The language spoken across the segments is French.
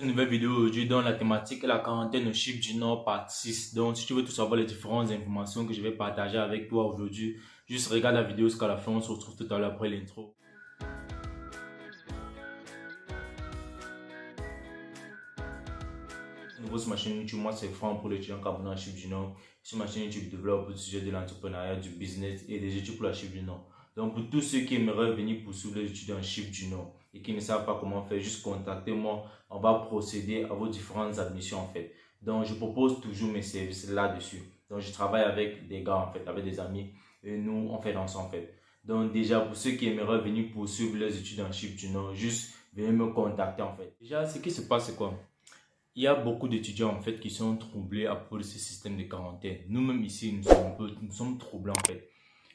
Une nouvelle vidéo aujourd'hui dont la thématique est la quarantaine au Chypre du Nord partie 6. Donc si tu veux tout savoir les différentes informations que je vais partager avec toi aujourd'hui, juste regarde la vidéo jusqu'à la fin, on se retrouve tout à l'heure après l'intro. Nouveau sur ma chaîne YouTube, moi c'est Franck pour l'étudiant camerounais en Chypre du Nord. Sur ma chaîne YouTube, je développe le sujet de l'entrepreneuriat, du business et des études pour la Chypre du Nord. Donc pour tous ceux qui aimeraient venir poursuivre les études en Chypre du Nord et qui ne savent pas comment faire, juste contactez-moi. On va procéder à vos différentes admissions en fait. Donc je propose toujours mes services là-dessus. Donc je travaille avec des gars en fait, avec des amis et nous on fait ensemble en fait. Donc déjà pour ceux qui aimeraient venir poursuivre les études en Chypre du Nord, juste venez me contacter en fait. Déjà ce qui se passe c'est quoi? Il y a beaucoup d'étudiants en fait qui sont troublés à propos de ce système de quarantaine. Nous-mêmes ici, nous sommes troublés en fait.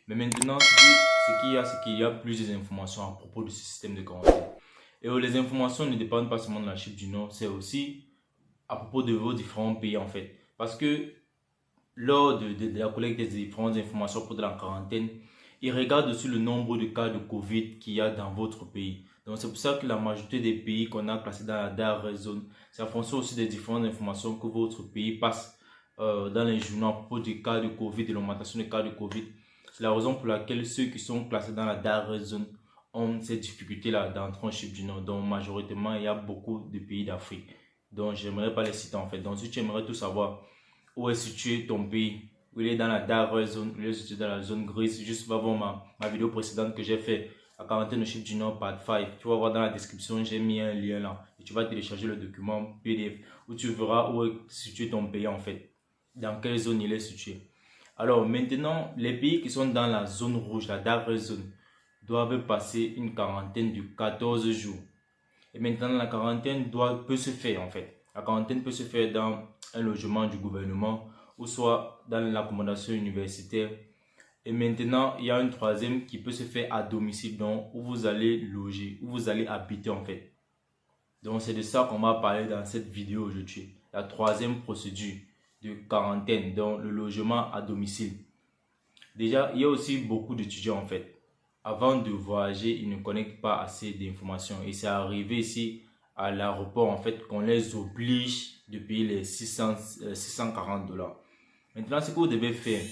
Mais maintenant, c'est qu'il y a plusieurs informations à propos de ce système de quarantaine. Et les informations ne dépendent pas seulement de la Chypre du Nord, c'est aussi à propos de vos différents pays en fait. Parce que lors de la collecte des différentes informations pour de la quarantaine, ils regardent aussi le nombre de cas de Covid qu'il y a dans votre pays. Donc c'est pour ça que la majorité des pays qu'on a classés dans la Dark Zone, c'est en fonction aussi des différentes informations que votre pays passe dans les journaux à propos des cas de Covid et l'augmentation des cas de Covid. C'est la raison pour laquelle ceux qui sont classés dans la Dark Zone ont ces difficultés-là d'entrer en Chypre du Nord. Donc majoritairement, il y a beaucoup de pays d'Afrique. Donc j'aimerais pas les citer en fait. Donc si tu aimerais tout savoir, où est situé ton pays, où il est dans la dark zone, où il est situé dans la zone grise, juste va voir ma vidéo précédente que j'ai fait, la quarantaine au Chypre du Nord, part 5. Tu vas voir dans la description, j'ai mis un lien là. Et tu vas télécharger le document PDF où tu verras où est situé ton pays en fait, dans quelle zone il est situé. Alors maintenant, les pays qui sont dans la zone rouge, la dark zone, doivent passer une quarantaine de 14 jours. Et maintenant, la quarantaine peut se faire en fait. La quarantaine peut se faire dans un logement du gouvernement ou soit dans l'accommodation universitaire. Et maintenant, il y a une troisième qui peut se faire à domicile, donc où vous allez loger, où vous allez habiter en fait. Donc c'est de ça qu'on va parler dans cette vidéo aujourd'hui. La troisième procédure de quarantaine, donc le logement à domicile. Déjà, il y a aussi beaucoup d'étudiants en fait. Avant de voyager, ils ne connectent pas assez d'informations. Et c'est arrivé ici à l'aéroport en fait qu'on les oblige de payer les 640 $. Maintenant, ce que vous devez faire,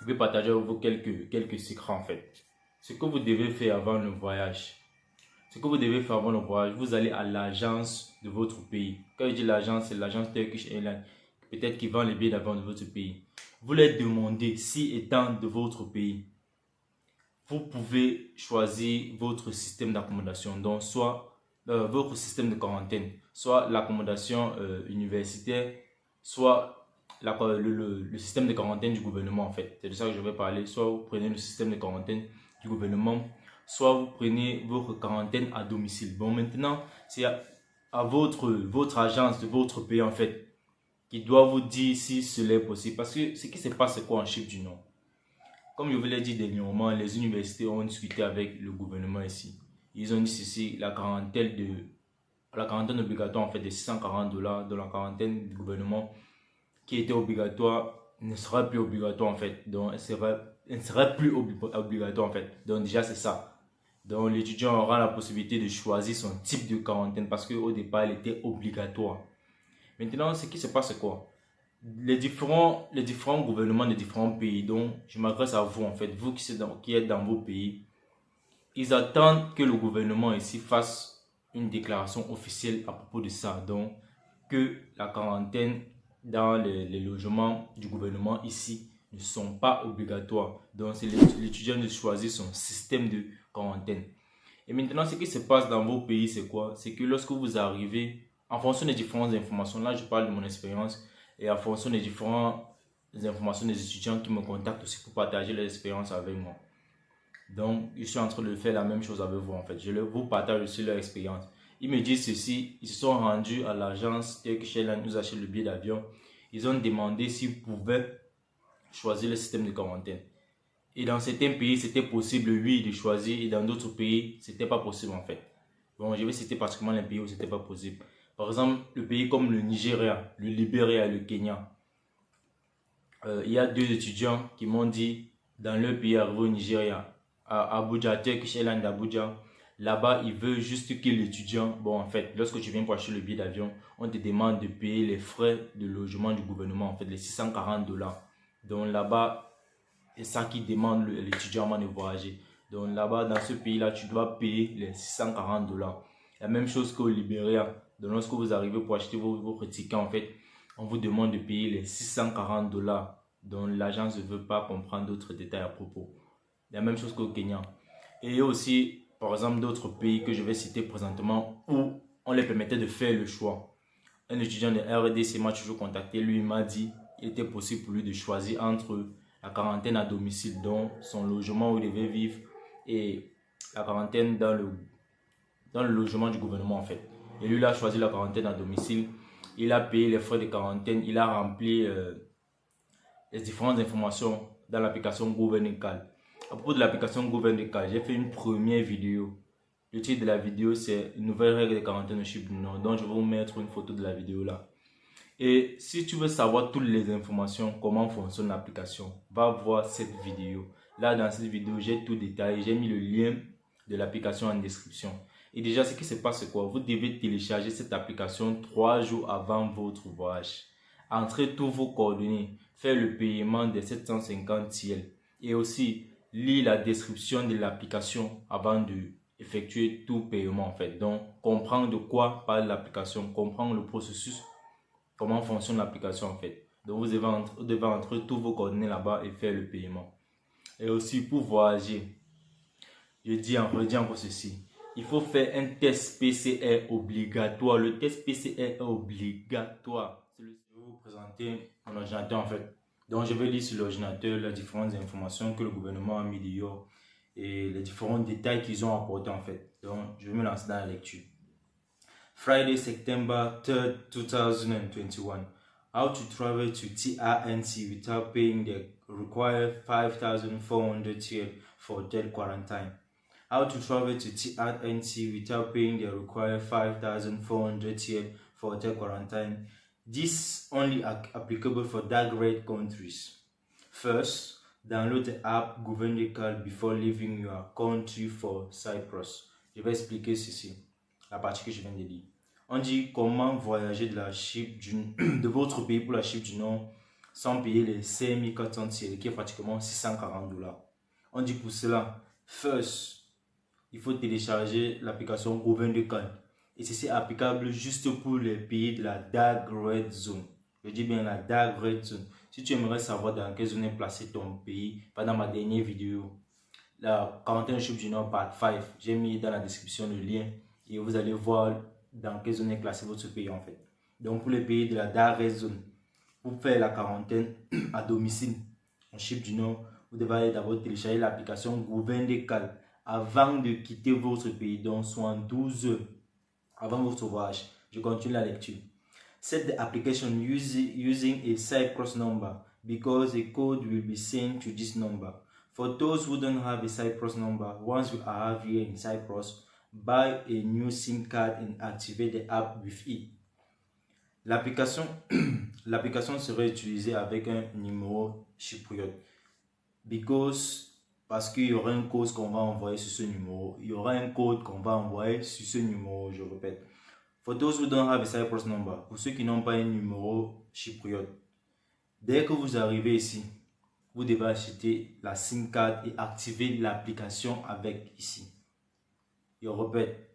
je vais partager avec vous quelques secrets en fait. Ce que vous devez faire avant le voyage. Ce que vous devez faire avant le voyage, vous allez à l'agence de votre pays. Quand je dis l'agence, c'est l'agence Turkish Airlines. Peut-être qui vend les billets d'avion de votre pays. Vous leur demandez si étant de votre pays, vous pouvez choisir votre système d'accommodation. Donc, soit votre système de quarantaine, soit l'accommodation universitaire, soit le système de quarantaine du gouvernement en fait. C'est de ça que je vais parler. Soit vous prenez le système de quarantaine du gouvernement, soit vous prenez votre quarantaine à domicile. Bon, maintenant, c'est à votre agence de votre pays en fait qui doit vous dire si cela est possible. Parce que ce qui se passe, c'est quoi en Chypre du Nord? Comme je vous l'ai dit dernièrement, les universités ont discuté avec le gouvernement ici. Ils ont dit ceci, la quarantaine obligatoire en fait de 640 $ de la quarantaine du gouvernement qui était obligatoire ne sera plus obligatoire en fait. Donc elle ne sera plus obligatoire en fait. Donc déjà c'est ça. Donc l'étudiant aura la possibilité de choisir son type de quarantaine parce qu'au départ elle était obligatoire. Maintenant ce qui se passe c'est quoi? Les différents gouvernements des différents pays, donc je m'adresse à vous en fait, vous qui êtes dans vos pays, ils attendent que le gouvernement ici fasse une déclaration officielle à propos de ça, donc que la quarantaine dans les logements du gouvernement ici ne sont pas obligatoires. Donc c'est l'étudiant de choisir son système de quarantaine. Et maintenant ce qui se passe dans vos pays c'est quoi? C'est que lorsque vous arrivez, en fonction des différentes informations, là je parle de mon expérience, et en fonction des différentes informations des étudiants qui me contactent aussi pour partager leur expérience avec moi. Donc, je suis en train de faire la même chose avec vous en fait. Je vous partage aussi leur expérience. Ils me disent ceci, ils se sont rendus à l'agence Turkish Airlines, nous achètent le billet d'avion. Ils ont demandé s'ils pouvaient choisir le système de quarantaine. Et dans certains pays, c'était possible, oui, de choisir. Et dans d'autres pays, c'était pas possible en fait. Bon, je vais citer particulièrement les pays où c'était pas possible. Par exemple, le pays comme le Nigeria, le Libéria et le Kenya. Il y a deux étudiants qui m'ont dit, dans leur pays arrivé au Nigeria, à Abuja, Turkish Airlines d'Abuja, Là-bas, il veut juste que l'étudiant, bon, en fait, lorsque tu viens pour acheter le billet d'avion, on te demande de payer les frais de logement du gouvernement, en fait, les $640. Donc là-bas, c'est ça qui demande l'étudiant avant de voyager. Donc là-bas, dans ce pays-là, tu dois payer les $640. La même chose qu'au Libéria. Donc lorsque vous arrivez pour acheter votre ticket, en fait, on vous demande de payer les $640. Donc l'agence ne veut pas comprendre d'autres détails à propos. La même chose qu'au Kenya. Et il y a aussi, par exemple, d'autres pays que je vais citer présentement où on les permettait de faire le choix. Un étudiant de RDC m'a toujours contacté. Lui, il m'a dit qu'il était possible pour lui de choisir entre la quarantaine à domicile, donc son logement où il devait vivre, et la quarantaine dans le logement du gouvernement, en fait. Et lui, il a choisi la quarantaine à domicile. Il a payé les frais de quarantaine. Il a rempli les différentes informations dans l'application Gouvernical. À propos de l'application Gouvernical, j'ai fait une première vidéo. Le titre de la vidéo, c'est une nouvelle règle de quarantaine au Chypre du Nord. Donc, je vais vous mettre une photo de la vidéo là. Et si tu veux savoir toutes les informations, comment fonctionne l'application, va voir cette vidéo. Là, dans cette vidéo, j'ai tout détaillé. J'ai mis le lien de l'application en description. Et déjà, ce qui se passe, c'est quoi? Vous devez télécharger cette application 3 jours avant votre voyage. Entrez tous vos coordonnées, faire le paiement des 750 TL. Et aussi, lire la description de l'application avant de effectuer tout paiement, en fait. Donc, comprendre de quoi parle l'application, comprendre le processus, comment fonctionne l'application, en fait. Donc, vous devez entrer tous vos coordonnées là-bas et faire le paiement. Et aussi, pour voyager, redis encore ceci. Il faut faire un test PCR obligatoire. Le test PCR est obligatoire. Je vais vous présenter mon ordinateur, en fait. Donc, je vais lire sur l'ordinateur les différentes informations que le gouvernement a mis dehors et les différents détails qu'ils ont apportés, en fait. Donc, je vais me lancer dans la lecture. Friday, September 3rd, 2021. How to travel to TRNC without paying the required 5,400 TL for hotel quarantine. How to travel to TRNC without paying the required 5,400 TL for hotel quarantine. This only applicable for dark red countries. First, download the app Gouvernical before leaving your country for Cyprus. Je vais expliquer ceci, la partie que je viens de lire. On dit comment voyager de la Chypre de votre pays pour la Chypre du Nord sans payer les 5,400 TL, qui est pratiquement $640. On dit pour cela, first, il faut télécharger l'application Gouvernical. Et ceci est applicable juste pour les pays de la Dark Red Zone. Je dis bien la Dark Red Zone. Si tu aimerais savoir dans quelle zone est placé ton pays, pendant ma dernière vidéo, la quarantaine au Chypre du Nord part 5, j'ai mis dans la description le lien et vous allez voir dans quelle zone est classé votre pays, en fait. Donc pour les pays de la Dark Red Zone, pour faire la quarantaine à domicile en Chypre du Nord, vous devez d'abord télécharger l'application Gouvernical avant de quitter votre pays, donc soit 12 heures avant votre voyage. Je continue la lecture. Set the application using a Cyprus number because a code will be sent to this number. For those who don't have a Cyprus number, once you arrive here in Cyprus, buy a new SIM card and activate the app with it. L'application serait utilisée avec un numéro chypriote. Parce qu'il y aura un code qu'on va envoyer sur ce numéro. Il y aura un code qu'on va envoyer sur ce numéro, je répète. For those who don't have a Cyprus number, pour ceux qui n'ont pas un numéro chypriote, dès que vous arrivez ici, vous devez acheter la SIM card et activer l'application avec ici. Je répète,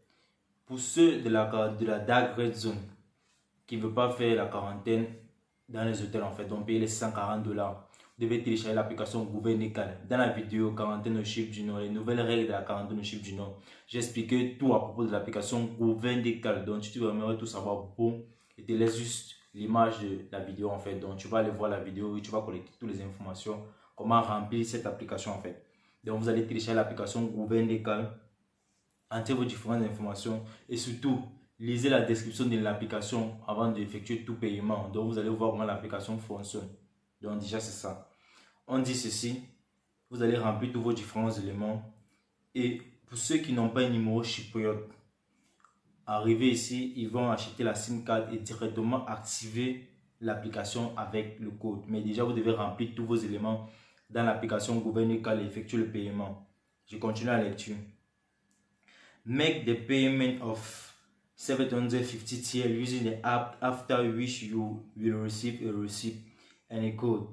pour ceux de la Dark Red Zone qui ne veulent pas faire la quarantaine dans les hôtels, en fait, donc payer les $140, vous devez télécharger l'application Gouvernical. Dans la vidéo quarantaine au Chypre du Nord, les nouvelles règles de la quarantaine au Chypre du Nord, j'ai expliqué tout à propos de l'application Gouvernical. Donc, si tu veux aimerais tout savoir, bon, je te laisse juste l'image de la vidéo, en fait. Donc, tu vas aller voir la vidéo et tu vas collecter toutes les informations, comment remplir cette application, en fait. Donc, vous allez télécharger l'application Gouvernical, entrez vos différentes informations et surtout, lisez la description de l'application avant d'effectuer tout paiement. Donc, vous allez voir comment l'application fonctionne. Donc, déjà, c'est ça. On dit ceci, vous allez remplir tous vos différents éléments. Et pour ceux qui n'ont pas un numéro chypriote, arrivés ici, ils vont acheter la SIM card et directement activer l'application avec le code. Mais déjà, vous devez remplir tous vos éléments dans l'application Gouvernical et effectuer le paiement. Je continue la lecture. Make the payment of 750 TL using the app, after which you will receive a receipt and a code.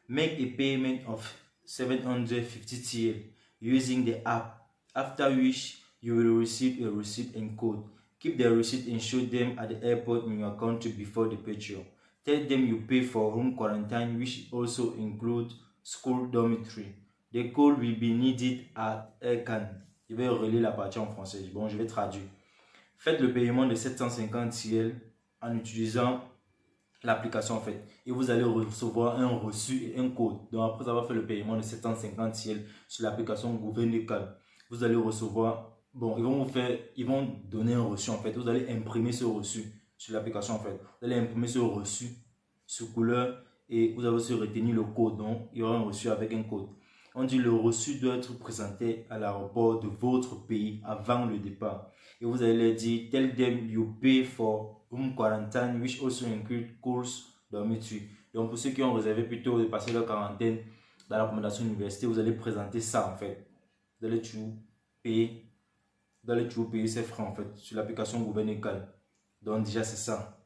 Make a payment of 750 TL using the app, after which you will receive a receipt and code. Keep the receipt and show them at the airport in your country before departure. Tell them you pay for home quarantine, which also includes school dormitory. The code will be needed at Aircan. Je vais relire la partie en français. Bon, je vais traduire. Faites le paiement de 750 TL en utilisant l'application en fait. Et vous allez recevoir un reçu et un code. Donc après avoir fait le paiement de 750 TL sur l'application Gouvernecal, vous allez recevoir, bon, ils vont donner un reçu en fait. Vous allez imprimer ce reçu sur l'application en fait. Vous allez imprimer ce reçu sous couleur et vous allez aussi retenir le code. Donc il y aura un reçu avec un code. On dit le reçu doit être présenté à l'aéroport de votre pays avant le départ. Et vous allez leur dire, tell them you pay for home quarantine, which also include course dormitory. Donc pour ceux qui ont réservé plutôt de passer leur quarantaine dans l'accommodation université, vous allez présenter ça en fait. Vous allez toujours payer ces frais en fait sur l'application Gouvernecal. Donc déjà c'est ça.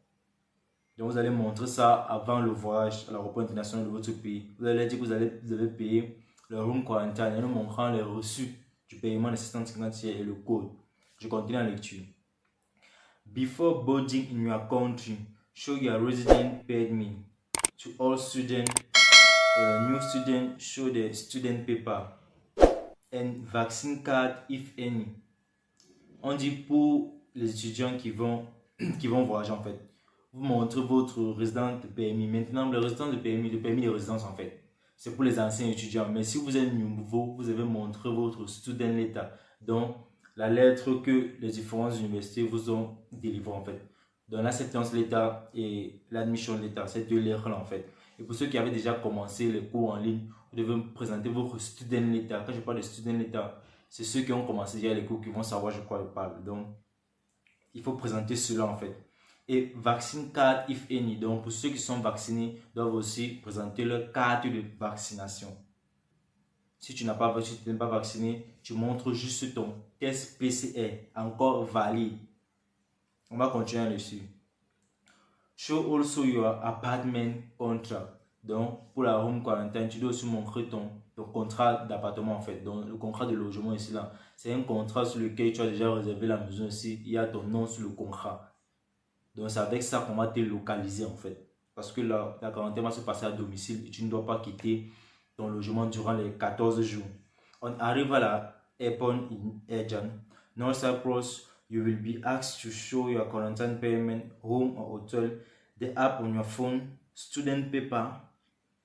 Donc vous allez montrer ça avant le voyage à l'aéroport international de votre pays. Vous allez dire que vous avez payé le home quarantine et nous montrant les reçus du paiement de 750 et le code. Je continue la lecture. Before boarding in your country, show your resident permit. To all students, new students, show the student paper and vaccine card if any. On dit pour les étudiants qui vont voyager en fait, vous montrez votre résident de permis. Maintenant, le résident de permis, le permis de résidence en fait, c'est pour les anciens étudiants. Mais si vous êtes nouveau, vous devez montrer votre student letter. Donc, la lettre que les différentes universités vous ont délivrée en fait. Donc, l'acceptance letter et l'admission letter, c'est deux lettres-là en fait. Et pour ceux qui avaient déjà commencé les cours en ligne, vous devez présenter votre student letter. Quand je parle de student letter, c'est ceux qui ont commencé déjà les cours qui vont savoir de quoi je parle. Donc, il faut présenter cela en fait. Et vaccine card if any. Donc, pour ceux qui sont vaccinés, doivent aussi présenter leur carte de vaccination. Si tu n'es pas vacciné, tu montres juste ton test PCR encore valide. On va continuer dessus. Show also your apartment contract. Donc, pour la home quarantine, tu dois aussi montrer ton contrat d'appartement en fait. Donc, le contrat de logement ici là, c'est un contrat sur lequel tu as déjà réservé la maison ici. Il y a ton nom sur le contrat. Donc, c'est avec ça qu'on va te localiser en fait. Parce que la quarantaine va se passer à domicile et tu ne dois pas quitter ton logement durant les 14 jours. On arrive à la airport in Airjan, North Cyprus, you will be asked to show your quarantine payment, home or hotel, the app on your phone, student paper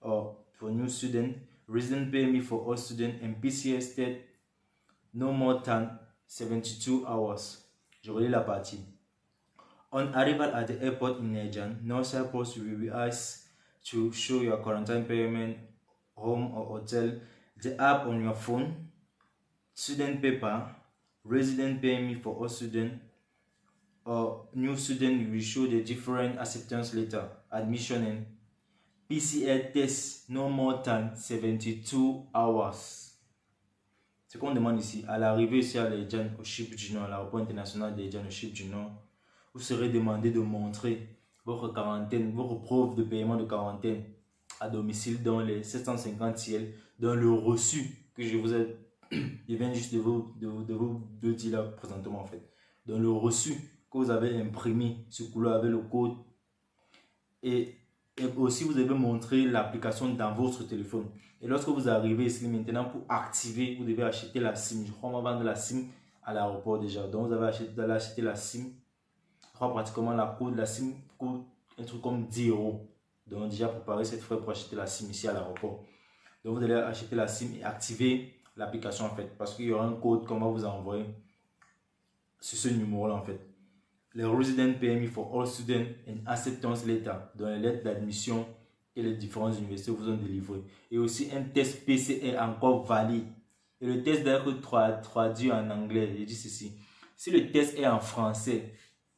or for new student, resident permit for all students, and PCR test no more than 72 hours. Je relis la partie. On arrival at the airport in Airjan, North Cyprus, you will be asked to show your quarantine payment, home or hotel, the app on your phone, student paper, resident permit for all students, or new student, you will show the different acceptance letter, admission and PCR test no more than 72 hours. Ce qu'on demande ici, à l'arrivée ici à l'Airjan au Chypre du Nord, à l'aéroport international d'Airjan au Chypre du Nord, vous serez demandé de montrer votre quarantaine, votre preuve de paiement de quarantaine à domicile dans les 750 TL, dans le reçu que je viens juste de vous dire là présentement en fait. Dans le reçu que vous avez imprimé sur couleur avec le code. Et aussi vous devez montrer l'application dans votre téléphone. Et lorsque vous arrivez ici maintenant pour activer, vous devez acheter la SIM. Je crois qu'on va vendre la SIM à l'aéroport déjà. Donc vous allez acheter la SIM. Je crois pratiquement la coûte de la SIM coûte un truc comme 10 €. Donc déjà préparer cette frais pour acheter la SIM ici à l'aéroport. Donc vous allez acheter la SIM et activer l'application en fait. Parce qu'il y aura un code qu'on va vous envoyer sur ce numéro là en fait. Les resident permit for all students and acceptance letter, dans les lettres d'admission que les différentes universités vous ont délivrées. Et aussi un test PCR encore valide. Et le test doit être traduit en anglais. Je dis ceci. Si le test est en français,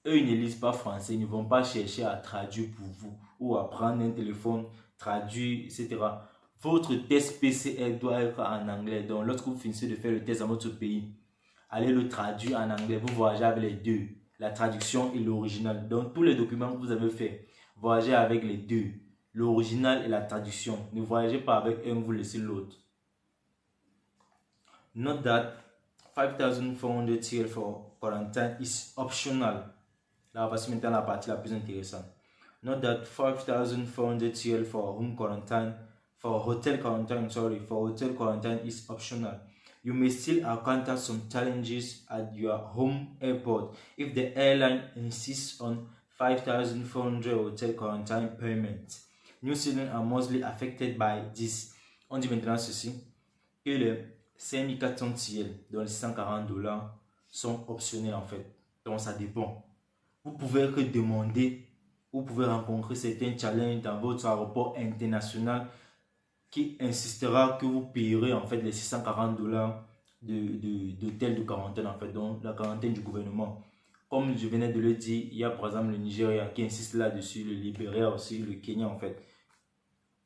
eux ils ne lisent pas français, ils ne vont pas chercher à traduire pour vous ou à prendre un téléphone, traduire, etc. Votre test PCR doit être en anglais. Donc lorsque vous finissez de faire le test dans votre pays, allez le traduire en anglais. Vous voyagez avec les deux, la traduction et l'original. Donc, tous les documents que vous avez fait, voyagez avec les deux, l'original et la traduction. Ne voyagez pas avec un, vous laissez l'autre. Note that 5400 TL for quarantine is optional. Là, voici maintenant la partie la plus intéressante. Note that 5400 TL for home quarantine, for hotel quarantine is optional. You may still encounter some challenges at your home airport if the airline insists on 5,400 hotel quarantine payments. New Zealand are mostly affected by this. On dit maintenant ceci, que les 5400 TL, dont les $640, sont optionnels en fait. Donc ça dépend. Vous pouvez que demander, vous pouvez rencontrer certains challenges dans votre aéroport international qui insistera que vous payerez en fait les $640 d'hôtel de quarantaine en fait, donc la quarantaine du gouvernement. Comme je venais de le dire, il y a par exemple le Nigeria qui insiste là-dessus, le Libéria aussi, le Kenya en fait.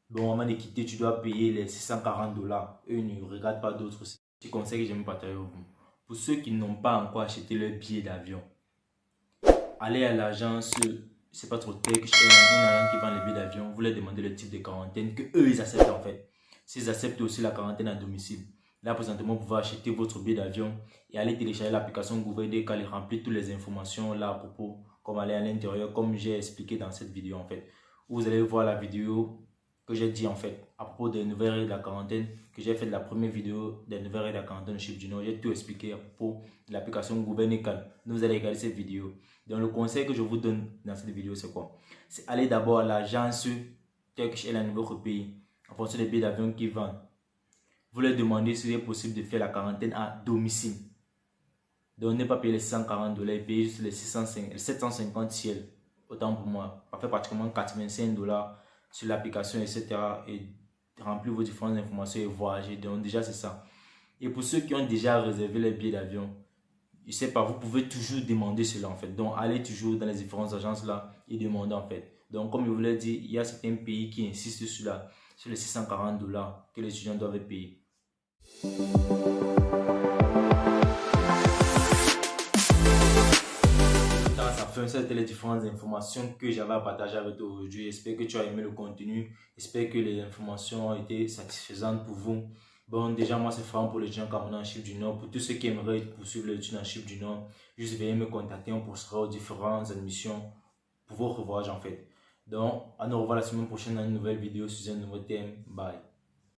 Bon, avant de quitter, tu dois payer les $640. Eux ne regardent pas d'autres. Petit conseil que j'aime partager avec vous. Pour ceux qui n'ont pas encore acheté leur billet d'avion, allez à l'agence, c'est pas trop Turkish Airlines, une agence qui vend les billets d'avion, vous leur demandez le type de quarantaine que eux ils acceptent en fait. S'ils acceptent aussi la quarantaine à domicile, là présentement vous pouvez acheter votre billet d'avion et aller télécharger l'application Google DK et remplir toutes les informations là à propos, comme aller à l'intérieur, comme j'ai expliqué dans cette vidéo en fait. Vous allez voir la vidéo que j'ai dit en fait à propos des nouvelles règles de la quarantaine, que j'ai fait de la première vidéo des nouvelles règles de la quarantaine au Chip du Nord. J'ai tout expliqué à propos de l'application Google DK. Vous allez regarder cette vidéo. Donc le conseil que je vous donne dans cette vidéo c'est quoi? C'est aller d'abord à l'agence Turkish Airlines de votre pays en fonction des billets d'avion qu'ils vendent. Vous leur demandez s'il est possible de faire la quarantaine à domicile. Donc ne pas payer les $140, payer juste les 750 ciels. Autant pour moi, ça fait pratiquement $85 sur l'application, etc. Et remplir vos différentes informations et voyager. Donc déjà c'est ça. Et pour ceux qui ont déjà réservé les billets d'avion, je sais pas, vous pouvez toujours demander cela en fait. Donc, allez toujours dans les différentes agences là et demandez en fait. Donc, comme je vous l'ai dit, il y a certains pays qui insistent sur les $640 que les étudiants doivent payer. C'était les différentes informations que j'avais à partager avec toi aujourd'hui. J'espère que tu as aimé le contenu. J'espère que les informations ont été satisfaisantes pour vous. Bon, déjà, moi, c'est Franck pour les étudiants camerounais en Chip du Nord. Pour tous ceux qui aimeraient poursuivre l'étude en Chip du Nord, juste veuillez me contacter. On poursuivra aux différentes admissions pour votre voyage en fait. Donc, à nous revoir la semaine prochaine dans une nouvelle vidéo sur un nouveau thème. Bye.